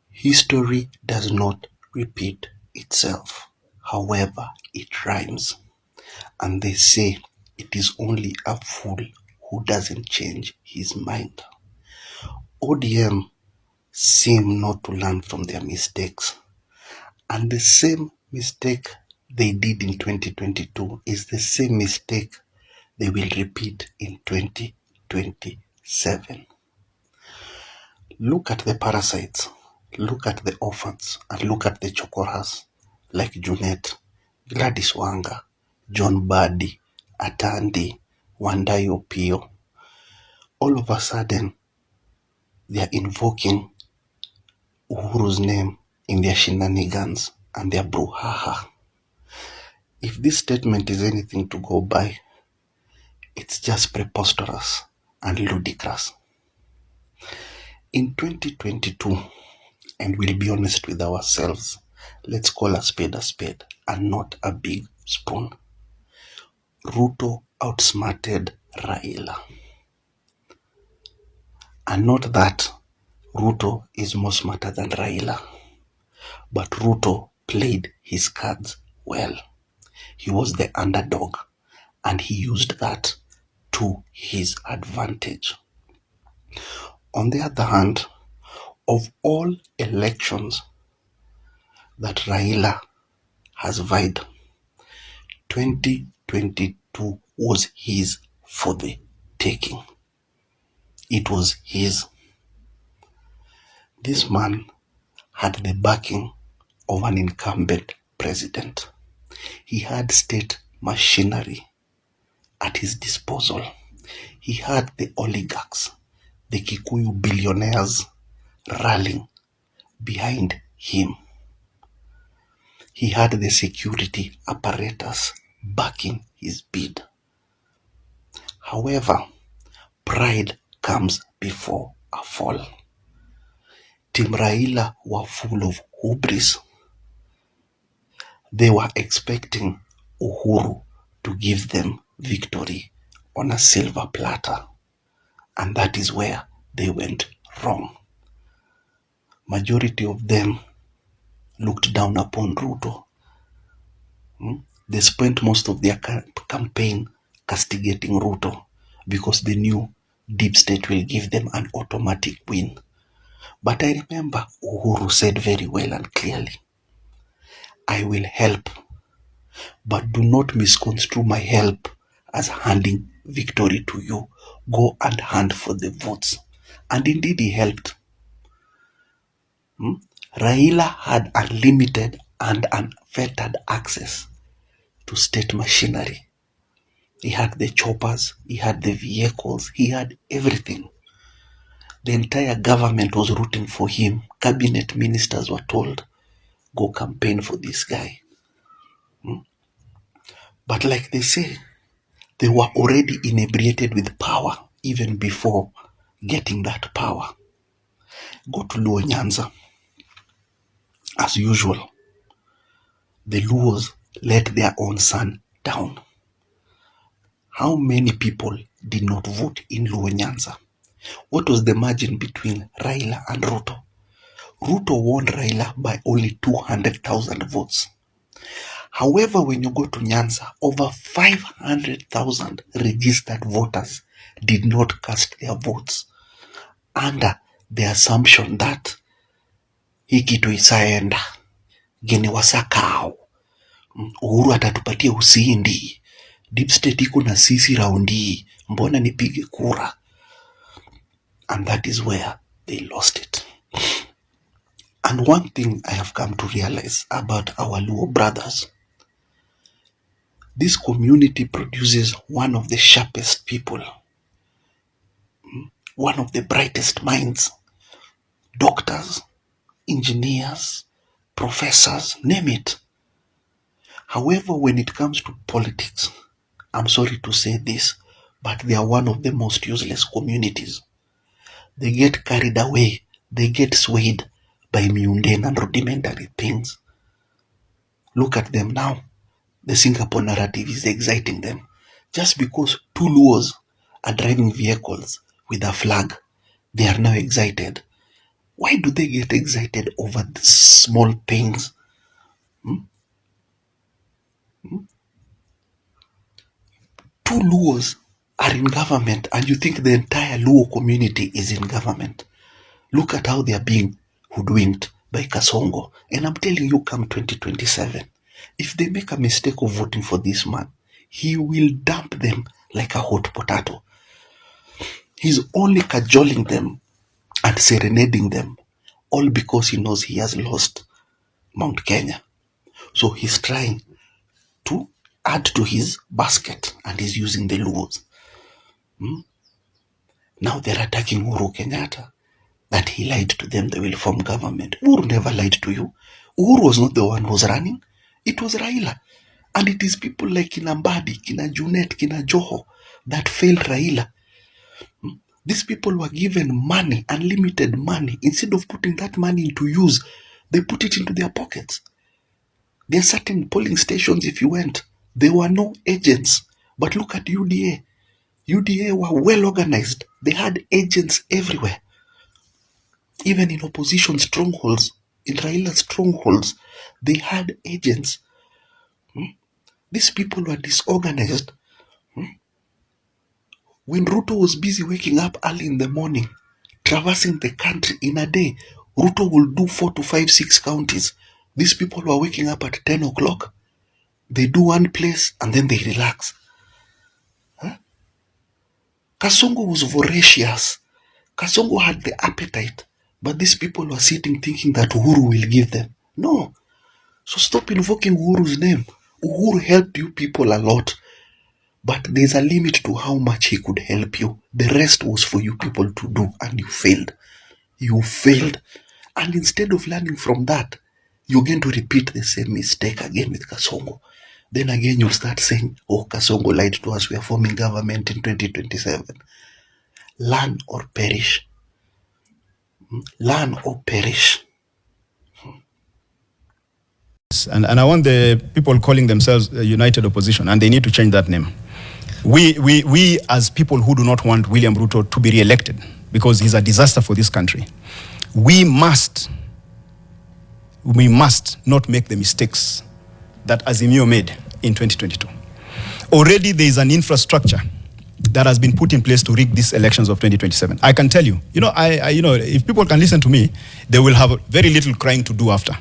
History does not repeat itself. However, it rhymes. And they say it is only a fool who doesn't change his mind. ODM seem not to learn from their mistakes. And the same mistake they did in 2022 is the same mistake they will repeat in 2027. Look at the parasites, look at the orphans, and look at the chokoras like Junet, Gladys Wanga, John Badi, Atandi, Wandai Opio. All of a sudden, they are invoking Uhuru's name in their shenanigans and their brouhaha. If this statement is anything to go by, it's just preposterous and ludicrous. In 2022, and we'll be honest with ourselves, let's call a spade and not a big spoon. Ruto outsmarted Raila. And not that Ruto is more smarter than Raila, but Ruto played his cards well. He was the underdog and he used that to his advantage. On the other hand, of all elections that Raila has vied, 2022 was his for the taking. It was his. This man had the backing of an incumbent president. He had state machinery at his disposal. He had the oligarchs, the Kikuyu billionaires rallying behind him. He had the security apparatus backing his bid. However, pride comes before a fall. Team Raila were full of hubris. They were expecting Uhuru to give them victory on a silver platter. And that is where they went wrong. Majority of them looked down upon Ruto. They spent most of their campaign castigating Ruto because they knew Deep State will give them an automatic win. But I remember Uhuru said very well and clearly, I will help, but do not misconstrue my help as handing victory to you. Go and hand for the votes. And indeed he helped. Raila had unlimited and unfettered access to state machinery. He had the choppers, he had the vehicles, he had everything. The entire government was rooting for him. Cabinet ministers were told, go campaign for this guy. But like they say, they were already inebriated with power even before getting that power. Go to Luo Nyanza. As usual, the Luos let their own son down. How many people did not vote in Luo Nyanza? What was the margin between Raila and Ruto? Ruto won Raila by only 200,000 votes. However, when you go to Nyanza, over 500,000 registered voters did not cast their votes under the assumption that hii kitu isaenda, geni wasakao, Uhuru atatupatia usindi, Deep State iko na sisi raundi, mbona nipige kura? And that is where they lost it. And one thing I have come to realize about our Luo brothers, this community produces one of the sharpest people, one of the brightest minds, doctors, engineers, professors, name it. However, when it comes to politics, I'm sorry to say this, but they are one of the most useless communities. They get carried away, they get swayed by mundane and rudimentary things. Look at them now. The Singapore narrative is exciting them. Just because two Luos are driving vehicles with a flag, they are now excited Why do they get excited over the small things? Two Luos are in government and you think the entire Luo community is in government. Look at how they are being hoodwinked by Kasongo. And I'm telling you, come 2027, if they make a mistake of voting for this man, he will dump them like a hot potato. He's only cajoling them and serenading them, all because he knows he has lost Mount Kenya. So he's trying to add to his basket and he's using the Luos. Now they're attacking Uhuru Kenyatta, that he lied to them, they will form government. Uhuru never lied to you. Uhuru was not the one who was running. It was Raila. And it is people like Kina Mbadi, Kina Junet, Kina Joho that failed Raila. These people were given money, unlimited money. Instead of putting that money into use, they put it into their pockets. There are certain polling stations, if you went, there were no agents. But look at UDA. UDA were well organized. They had agents everywhere. Even in opposition strongholds, in Raila's strongholds, they had agents. These people were disorganized. When Ruto was busy waking up early in the morning, traversing the country in a day, Ruto will do 4 to 5, 6 counties. These people were waking up at 10 o'clock. They do one place and then they relax. Kasongo was voracious. Kasongo had the appetite. But these people were sitting thinking that Uhuru will give them. No. So stop invoking Uhuru's name. Uhuru helped you people a lot. But there's a limit to how much he could help you. The rest was for you people to do and you failed. You failed. And instead of learning from that, you're going to repeat the same mistake again with Kasongo. Then again you'll start saying, oh, Kasongo lied to us. We are forming government in 2027. Learn or perish. Learn or perish. And I want the people calling themselves United Opposition, and they need to change that name. We as people who do not want William Ruto to be re-elected because he's a disaster for this country, we must not make the mistakes that Azimio made in 2022. Already there is an infrastructure that has been put in place to rig these elections of 2027. I can tell you, if people can listen to me, they will have very little crying to do after.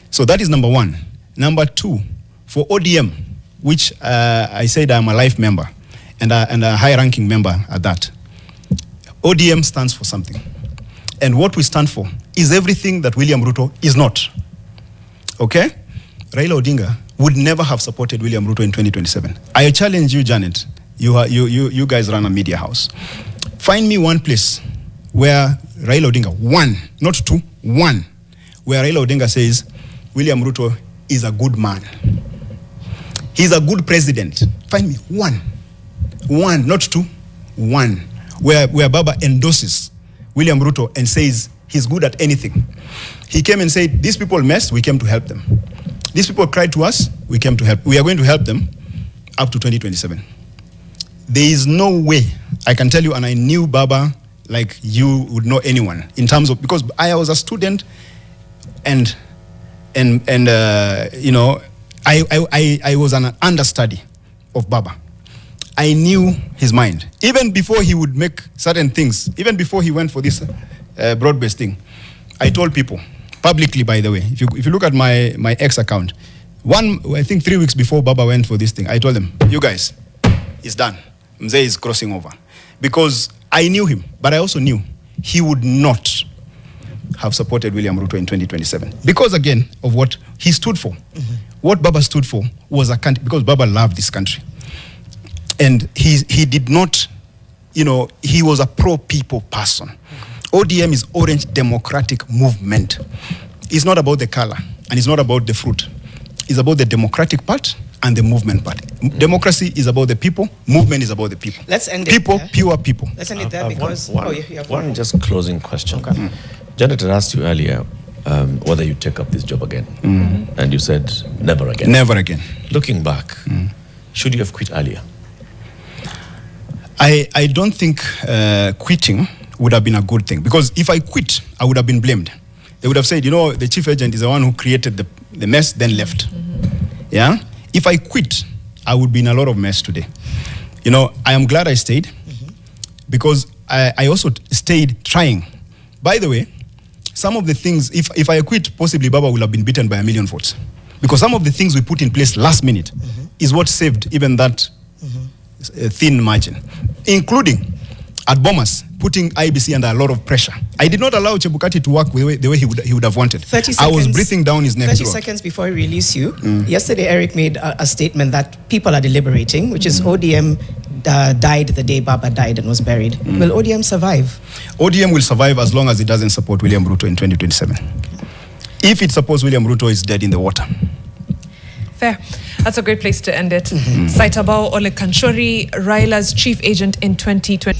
So that is number one. Number two, for ODM, which I said I'm a life member and a high-ranking member at that. ODM stands for something. And what we stand for is everything that William Ruto is not. Okay? Raila Odinga would never have supported William Ruto in 2027. I challenge you, Janet. You guys run a media house. Find me one place where Raila Odinga, one, not two, one, where Raila Odinga says, William Ruto is a good man. He's a good president. Find me one, not two, one, where Baba endorses William Ruto and says he's good at anything. He came and said, these people messed, we came to help them. These people cried to us, we came to help. We are going to help them up to 2027. There is no way, I can tell you, and I knew Baba like you would know anyone in terms of, because I was a student and I was an understudy of Baba. I knew his mind. Even before he would make certain things, even before he went for this broad-based thing, I told people, publicly by the way, if you look at my X account, I think 3 weeks before Baba went for this thing, I told them, you guys, it's done. Mzee is crossing over. Because I knew him, but I also knew he would not have supported William Ruto in 2027. Because again, of what he stood for. Mm-hmm. What Baba stood for was a country, because Baba loved this country. And he did not, he was a pro-people person. Mm-hmm. ODM is Orange Democratic Movement. It's not about the color, and it's not about the fruit. It's about the democratic part and the movement part. Democracy is about the people, movement is about the people. Let's end it people, there. Pure people. Let's end it there because... One just closing question. Okay. Janet had asked you earlier whether you take up this job again. Mm-hmm. And you said, never again. Never again. Looking back, should you have quit earlier? I don't think quitting would have been a good thing. Because if I quit, I would have been blamed. They would have said, the chief agent is the one who created the mess, then left. Yeah? If I quit, I would be in a lot of mess today. I am glad I stayed because I also stayed trying. By the way, some of the things, if I quit, possibly Baba will have been beaten by 1 million votes. Because some of the things we put in place last minute is what saved even that thin margin, including at Bomas, putting IBC under a lot of pressure. I did not allow Chebukati to work the way he would have wanted. 30 seconds, I was breathing down his neck. 30 seconds before I release you, yesterday Eric made a statement that people are deliberating, which is ODM died the day Baba died and was buried. Will ODM survive? ODM will survive as long as it doesn't support William Ruto in 2027. If it supports William Ruto, it's dead in the water. Fair. That's a great place to end it. Saitabao Ole Kanchori, Raila's chief agent in 2020.